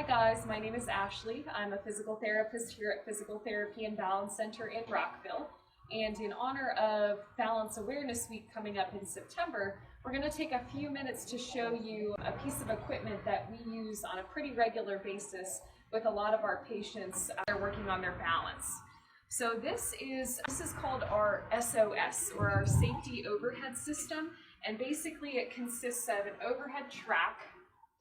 Hi guys, my name is Ashley. I'm a physical therapist here at Physical Therapy and Balance Center in Rockville. And in honor of Balance Awareness Week coming up in September, we're going to take a few minutes to show you a piece of equipment that we use on a pretty regular basis with a lot of our patients that are working on their balance. So this is called our S.O.S, or our Safety Overhead System, and basically it consists of an overhead track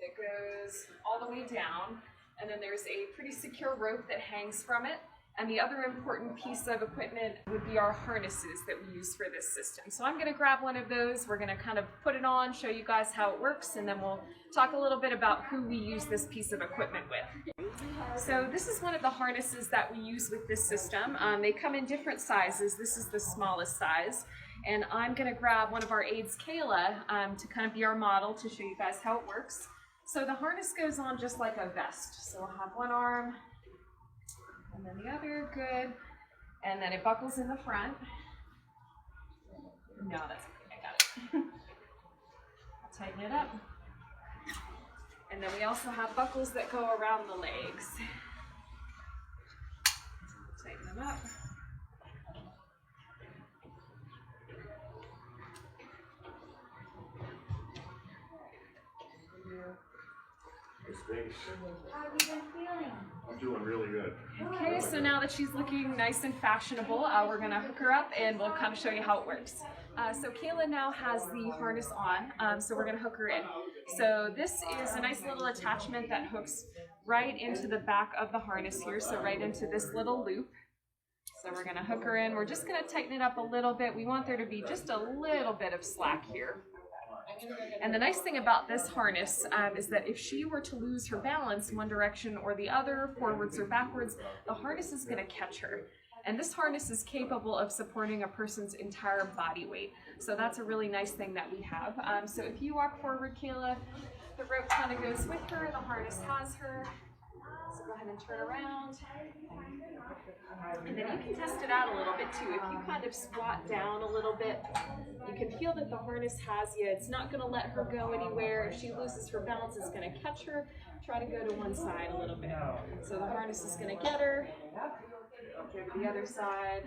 that goes all the way down, and then there's a pretty secure rope that hangs from it. And the other important piece of equipment would be our harnesses that we use for this system. So I'm going to grab one of those, we're going to kind of put it on, show you guys how it works, and then we'll talk a little bit about who we use this piece of equipment with. So this is one of the harnesses that we use with this system. They come in different sizes. This is the smallest size. And I'm going to grab one of our aides, Kayla, to kind of be our model to show you guys how it works. So the harness goes on just like a vest. So I'll have one arm and then the other, good. And then it buckles in the front. No, that's okay, I got it. I'll tighten it up. And then we also have buckles that go around the legs. Tighten them up. How have you been feeling? I'm doing really good. Okay, so now that she's looking nice and fashionable, we're going to hook her up and we'll kind of show you how it works. So Kayla now has the harness on, so we're going to hook her in. So this is a nice little attachment that hooks right into the back of the harness here, so right into this little loop. So we're going to hook her in. We're just going to tighten it up a little bit. We want there to be just a little bit of slack here. And the nice thing about this harness is that if she were to lose her balance in one direction or the other, forwards or backwards, the harness is going to catch her. And this harness is capable of supporting a person's entire body weight. So that's a really nice thing that we have. So if you walk forward, Kayla, the rope kind of goes with her, the harness has her. So go ahead and turn around. And then you can test it out a little bit too. If you kind of squat down a little bit, you can feel that the harness has you. It's not going to let her go anywhere. If she loses her balance, it's going to catch her. Try to go to one side a little bit. So the harness is going to get her. Go to the other side.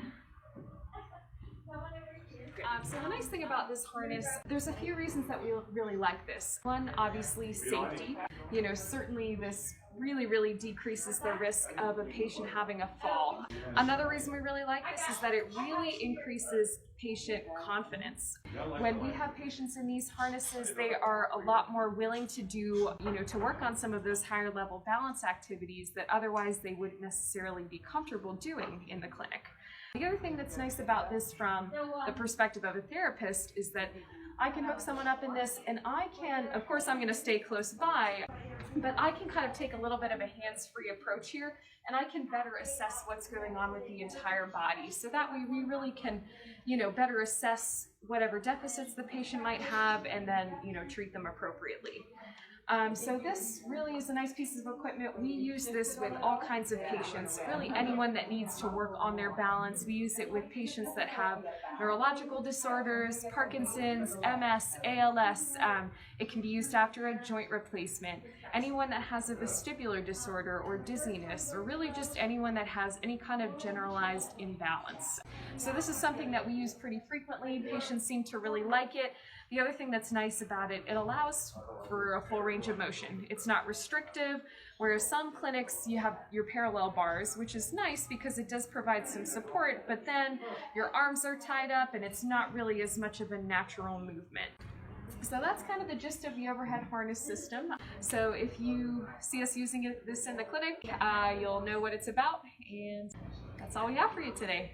So the nice thing about this harness, there's a few reasons that we really like this. One, obviously safety. You know, certainly this really decreases the risk of a patient having a fall. Another reason we really like this is that it really increases patient confidence. When we have patients in these harnesses, they are a lot more willing to do, to work on some of those higher level balance activities that otherwise they wouldn't necessarily be comfortable doing in the clinic. The other thing that's nice about this from the perspective of a therapist is that I can hook someone up in this and I can, of course I'm going to stay close by, but I can kind of take a little bit of a hands-free approach here and I can better assess what's going on with the entire body. So that way we really can, better assess whatever deficits the patient might have and then, treat them appropriately. So this really is a nice piece of equipment. We use this with all kinds of patients, really anyone that needs to work on their balance. We use it with patients that have neurological disorders, Parkinson's, MS, ALS. It can be used after a joint replacement. Anyone that has a vestibular disorder or dizziness, or really just anyone that has any kind of generalized imbalance. So this is something that we use pretty frequently. Patients seem to really like it. The other thing that's nice about it, it allows for a full range of motion. It's not restrictive, whereas some clinics you have your parallel bars, which is nice because it does provide some support, but then your arms are tied up and it's not really as much of a natural movement. So that's kind of the gist of the overhead harness system. So if you see us using this in the clinic, you'll know what it's about, and that's all we have for you today.